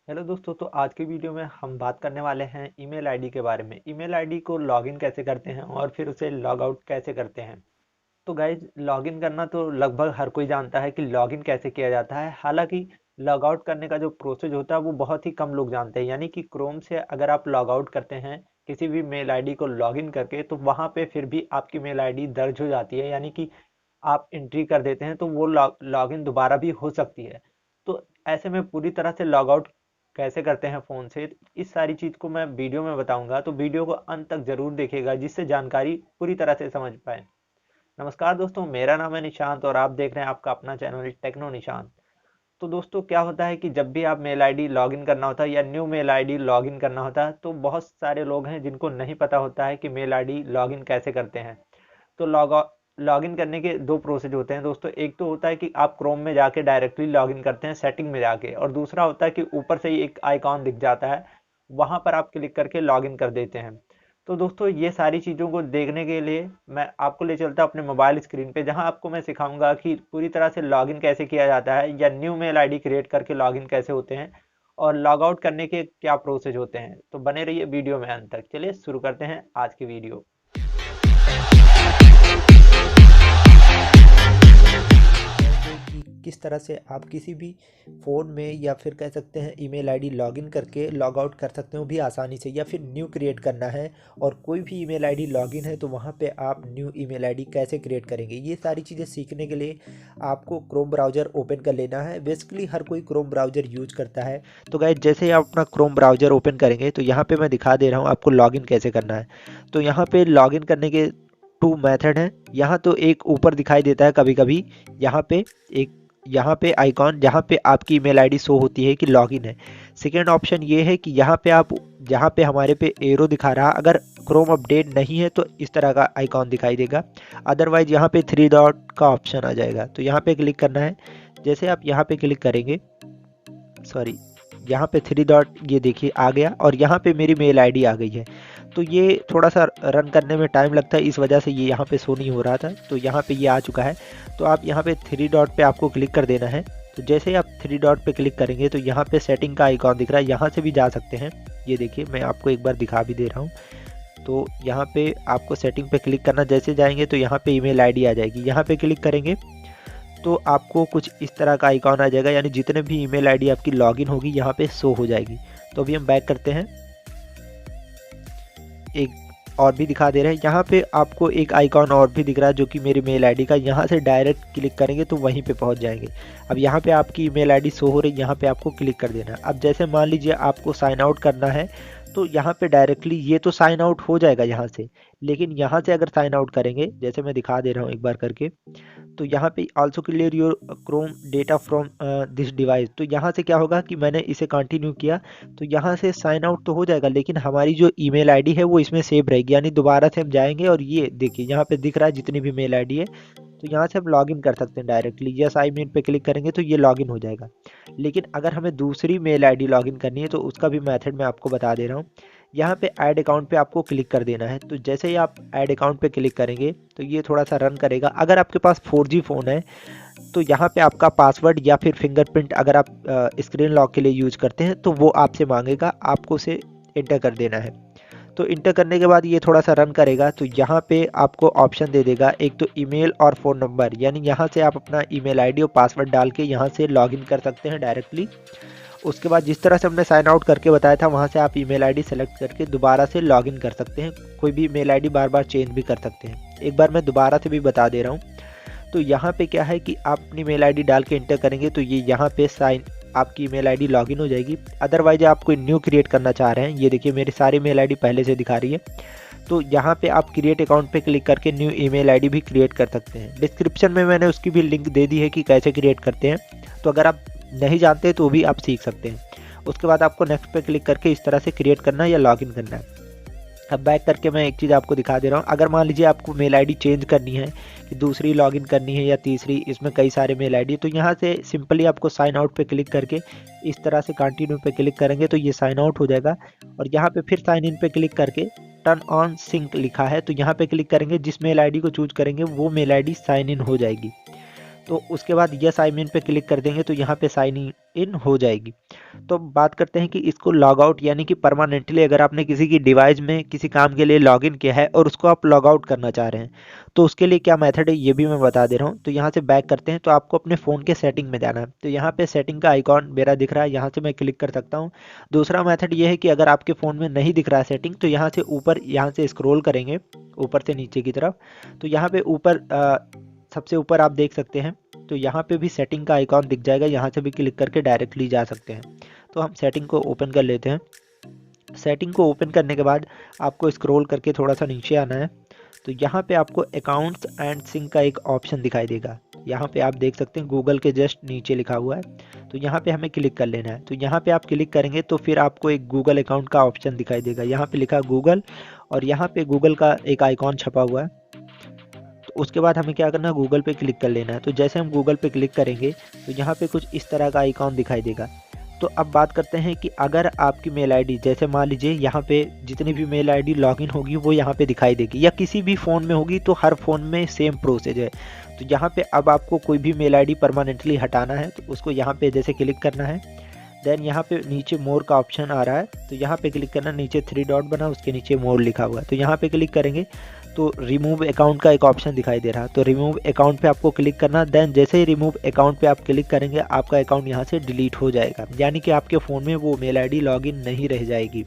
Hello दोस्तों, तो आज की वीडियो में हम बात करने वाले हैं ईमेल आईडी के बारे में। ईमेल आईडी को लॉगिन कैसे करते हैं और फिर उसे लॉग आउट कैसे करते हैं। तो गाइज, लॉगिन करना तो लगभग हर कोई जानता है कि लॉगिन कैसे किया जाता है। हालांकि लॉग आउट करने का जो प्रोसेस होता है वो बहुत ही कम लोग जानते हैं। यानी कि क्रोम से अगर आप लॉग आउट करते हैं किसी भी मेल आईडी को लॉगिन करके, तो वहां पे फिर भी आपकी मेल आईडी दर्ज हो जाती है। यानी कि आप एंट्री कर देते हैं तो वो लॉगिन दोबारा भी हो सकती है। तो ऐसे में पूरी तरह से लॉग आउट कैसे करते हैं फ़ोन से, इस सारी चीज़ को मैं वीडियो में बताऊंगा। तो वीडियो को अंत तक ज़रूर देखिएगा जिससे जानकारी पूरी तरह से समझ पाए। नमस्कार दोस्तों, मेरा नाम है निशांत और आप देख रहे हैं आपका अपना चैनल टेक्नो निशांत। तो दोस्तों, क्या होता है कि जब भी आप मेल आईडी लॉगिन करना होता है या न्यू मेल आईडी लॉगिन करना होता है, तो बहुत सारे लोग हैं जिनको नहीं पता होता है कि मेल आईडी लॉगिन कैसे करते हैं। तो लॉगिन करने के दो प्रोसेस होते हैं दोस्तों। एक तो होता है कि आप क्रोम में जाके डायरेक्टली लॉगिन करते हैं सेटिंग में जाके, और दूसरा होता है कि ऊपर से ही एक आइकॉन दिख जाता है, वहां पर आप क्लिक करके लॉगिन कर देते हैं। तो दोस्तों, ये सारी चीज़ों को देखने के लिए मैं आपको ले चलता हूं अपने मोबाइल स्क्रीन पे, जहां आपको मैं सिखाऊंगा कि पूरी तरह से लॉगिन कैसे किया जाता है या न्यू मेल आईडी क्रिएट करके लॉगिन कैसे होते हैं और लॉग आउट करने के क्या प्रोसेस होते हैं। तो बने रहिए वीडियो में अंत तक। चलिए शुरू करते हैं आज की वीडियो। जाएंगे कि किस तरह से आप किसी भी फ़ोन में या फिर कह सकते हैं ईमेल आईडी लॉगिन करके लॉग आउट कर सकते हो भी आसानी से, या फिर न्यू क्रिएट करना है और कोई भी ईमेल आईडी लॉगिन है तो वहाँ पे आप न्यू ईमेल आईडी कैसे क्रिएट करेंगे। ये सारी चीज़ें सीखने के लिए आपको क्रोम ब्राउज़र ओपन कर लेना है। बेसिकली हर कोई क्रोम ब्राउज़र यूज करता है। तो गाइस, जैसे ही आप अपना क्रोम ब्राउज़र ओपन करेंगे तो यहाँ पे मैं दिखा दे रहा हूँ आपको लॉगिन कैसे करना है। तो यहाँ पे लॉगिन करने के टू मेथड हैं। यहाँ तो एक ऊपर दिखाई देता है कभी कभी, यहाँ पे एक, यहाँ पे आइकॉन जहाँ पे आपकी ईमेल आईडी शो होती है कि लॉगिन है। सेकेंड ऑप्शन ये है कि यहाँ पे आप, जहाँ पे हमारे पे एरो दिखा रहा, अगर क्रोम अपडेट नहीं है तो इस तरह का आइकॉन दिखाई देगा। अदरवाइज यहाँ पे थ्री डॉट का ऑप्शन आ जाएगा, तो यहाँ पे क्लिक करना है। जैसे आप यहाँ पे क्लिक करेंगे, सॉरी, यहाँ पे थ्री डॉट ये देखिए आ गया और यहाँ पे मेरी मेल आईडी आ गई है। तो ये थोड़ा सा रन करने में टाइम लगता है, इस वजह से ये यहाँ पे शो नहीं हो रहा था। तो यहाँ पे ये आ चुका है। तो आप यहाँ पे थ्री डॉट पे आपको क्लिक कर देना है। तो जैसे ही आप थ्री डॉट पे क्लिक करेंगे तो यहाँ पे सेटिंग का आइकॉन दिख रहा है, यहाँ से भी जा सकते हैं। ये देखिए, मैं आपको एक बार दिखा भी दे रहा हूँ। तो यहाँ पे आपको सेटिंग पे क्लिक करना, जैसे जाएंगे तो यहाँ पे ईमेल आईडी आ जाएगी। यहाँ पे क्लिक करेंगे तो आपको कुछ इस तरह का आइकॉन आ जाएगा, यानी जितने भी ईमेल आईडी आपकी लॉगिन होगी यहाँ पे शो हो जाएगी। तो अभी हम बैक करते हैं। एक और भी दिखा दे रहे हैं, यहाँ पे आपको एक आइकॉन और भी दिख रहा है जो कि मेरी मेल आईडी का। यहाँ से डायरेक्ट क्लिक करेंगे तो वहीं पे पहुँच जाएंगे। अब यहाँ पे आपकी ईमेल आईडी शो हो रही है, यहाँ पे आपको क्लिक कर देना है। अब जैसे मान लीजिए आपको साइन आउट करना है, तो यहाँ पे डायरेक्टली ये तो साइन आउट हो जाएगा यहाँ से, लेकिन यहाँ से अगर साइन आउट करेंगे, जैसे मैं दिखा दे रहा हूँ एक बार करके, तो यहाँ पे also clear your Chrome data from this device. तो यहाँ से क्या होगा कि मैंने इसे कंटिन्यू किया तो यहाँ से साइन आउट तो हो जाएगा, लेकिन हमारी जो ईमेल आईडी है वो इसमें सेव रहेगी। यानी दोबारा से हम जाएंगे और ये देखिए यहाँ पे दिख रहा है जितनी भी मेल आईडी है, तो यहाँ से हम लॉगिन कर सकते हैं डायरेक्टली। यस आई मीन पे क्लिक करेंगे तो ये लॉगिन हो जाएगा। लेकिन अगर हमें दूसरी मेल आईडी लॉगिन करनी है तो उसका भी मेथड मैं आपको बता दे रहा हूँ। यहाँ पे ऐड अकाउंट पे आपको क्लिक कर देना है। तो जैसे ही आप ऐड अकाउंट पे क्लिक करेंगे तो ये थोड़ा सा रन करेगा। अगर आपके पास 4G फ़ोन है तो यहाँ पे आपका पासवर्ड या फिर फिंगरप्रिंट अगर आप स्क्रीन लॉक के लिए यूज करते हैं तो वो आपसे मांगेगा, आपको उसे एंटर कर देना है। तो इंटर करने के बाद ये थोड़ा सा रन करेगा तो यहाँ पे आपको ऑप्शन दे देगा, एक तो ईमेल और फ़ोन नंबर, यानी यहाँ से आप अपना ईमेल आईडी और पासवर्ड डाल के यहाँ से लॉगिन कर सकते हैं डायरेक्टली। उसके बाद जिस तरह से हमने साइन आउट करके बताया था, वहाँ से आप ईमेल आईडी सेलेक्ट करके दोबारा से लॉगिन कर सकते हैं। कोई भी मेल आईडी बार बार चेंज भी कर सकते हैं। एक बार मैं दोबारा से भी बता दे रहा हूँ। तो यहाँ पे क्या है कि आप अपनी मेल आईडी डाल के इंटर करेंगे तो ये यहाँ पे साइन, आपकी ईमेल आईडी लॉगिन हो जाएगी। अदरवाइज आप कोई न्यू क्रिएट करना चाह रहे हैं, ये देखिए मेरी सारी मेल आईडी पहले से दिखा रही है, तो यहाँ पे आप क्रिएट अकाउंट पे क्लिक करके न्यू ईमेल आईडी भी क्रिएट कर सकते हैं। डिस्क्रिप्शन में मैंने उसकी भी लिंक दे दी है कि कैसे क्रिएट करते हैं, तो अगर आप नहीं जानते तो भी आप सीख सकते हैं। उसके बाद आपको नेक्स्ट पे क्लिक करके इस तरह से क्रिएट करना है या लॉगिन करना है। अब बैक करके मैं एक चीज़ आपको दिखा दे रहा हूँ। अगर मान लीजिए आपको मेल आईडी चेंज करनी है कि दूसरी लॉगिन करनी है या तीसरी, इसमें कई सारे मेल आईडी, तो यहाँ से सिंपली आपको साइन आउट पे क्लिक करके इस तरह से कंटिन्यू पे क्लिक करेंगे तो ये साइन आउट हो जाएगा। और यहाँ पे फिर साइन इन पे क्लिक करके टर्न ऑन सिंक लिखा है, तो यहाँ पे क्लिक करेंगे, जिस मेल आईडी को चूज करेंगे वो मेल आईडी साइन इन हो जाएगी। तो उसके बाद यस आई मीन पे क्लिक कर देंगे तो यहाँ पे साइन इन हो जाएगी। तो अब बात करते हैं कि इसको लॉग आउट यानी कि परमानेंटली अगर आपने किसी की डिवाइस में किसी काम के लिए लॉगिन किया है और उसको आप लॉग आउट करना चाह रहे हैं तो उसके लिए क्या मेथड है ये भी मैं बता दे रहा हूँ। तो यहाँ से बैक करते हैं तो आपको अपने फ़ोन के सेटिंग में जाना है। तो यहाँ पे सेटिंग का आइकॉन मेरा दिख रहा है, यहाँ से मैं क्लिक कर सकता हूँ। दूसरा मेथड ये है कि अगर आपके फ़ोन में नहीं दिख रहा है सेटिंग तो यहाँ से ऊपर यहाँ से स्क्रॉल करेंगे ऊपर से नीचे की तरफ। तो यहाँ पे ऊपर सबसे ऊपर आप देख सकते हैं तो यहाँ पे भी सेटिंग का आइकॉन दिख जाएगा, यहाँ से भी क्लिक करके डायरेक्टली जा सकते हैं। तो हम सेटिंग को ओपन कर लेते हैं। सेटिंग को ओपन करने के बाद आपको स्क्रॉल करके थोड़ा सा नीचे आना है। तो यहाँ पे आपको अकाउंट्स एंड सिंक का एक ऑप्शन दिखाई देगा, यहाँ पे आप देख सकते हैं गूगल के जस्ट नीचे लिखा हुआ है। तो यहाँ पे हमें क्लिक कर लेना है। तो यहाँ पे आप क्लिक करेंगे तो फिर आपको एक गूगल अकाउंट का ऑप्शन दिखाई देगा, यहाँ पे लिखा गूगल और यहाँ पे गूगल का एक आइकॉन छपा हुआ है। तो उसके बाद हमें क्या करना है, गूगल पे क्लिक कर लेना है। तो जैसे हम गूगल पे क्लिक करेंगे तो यहाँ पे कुछ इस तरह का आइकॉन दिखाई देगा। तो अब बात करते हैं कि अगर आपकी मेल आईडी जैसे मान लीजिए यहाँ पे जितनी भी मेल आईडी लॉगिन होगी वो यहाँ पे दिखाई देगी या किसी भी फ़ोन में होगी तो हर फ़ोन में सेम प्रोसेस है। तो यहाँ पे अब आपको कोई भी मेल आईडी परमानेंटली हटाना है तो उसको यहाँ पे जैसे क्लिक करना है। देन यहाँ पे नीचे मोर का ऑप्शन आ रहा है तो यहाँ पे क्लिक करना, नीचे 3 डॉट बना उसके नीचे मोर लिखा हुआ है तो यहाँ पे क्लिक करेंगे तो रिमूव अकाउंट का एक ऑप्शन दिखाई दे रहा है। तो रिमूव अकाउंट पे आपको क्लिक करना। देन जैसे ही रिमूव अकाउंट पे आप क्लिक करेंगे आपका अकाउंट यहाँ से डिलीट हो जाएगा, यानी कि आपके फ़ोन में वो मेल आईडी लॉगिन नहीं रह जाएगी।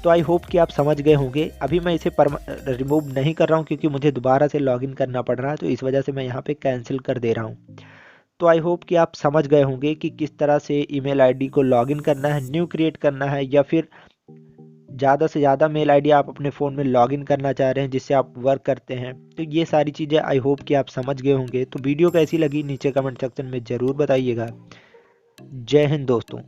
तो आई होप कि आप समझ गए होंगे। अभी मैं इसे रिमूव नहीं कर रहा हूँ क्योंकि मुझे दोबारा से लॉगिन करना पड़ रहा है, तो इस वजह से मैं यहाँ पे कैंसिल कर दे रहा हूँ। तो आई होप कि आप समझ गए होंगे कि किस तरह से ईमेल आईडी को लॉगिन करना है, न्यू क्रिएट करना है, या फिर ज़्यादा से ज़्यादा मेल आईडी आप अपने फ़ोन में लॉगिन करना चाह रहे हैं जिससे आप वर्क करते हैं। तो ये सारी चीज़ें आई होप कि आप समझ गए होंगे। तो वीडियो कैसी लगी नीचे कमेंट सेक्शन में ज़रूर बताइएगा। जय हिंद दोस्तों।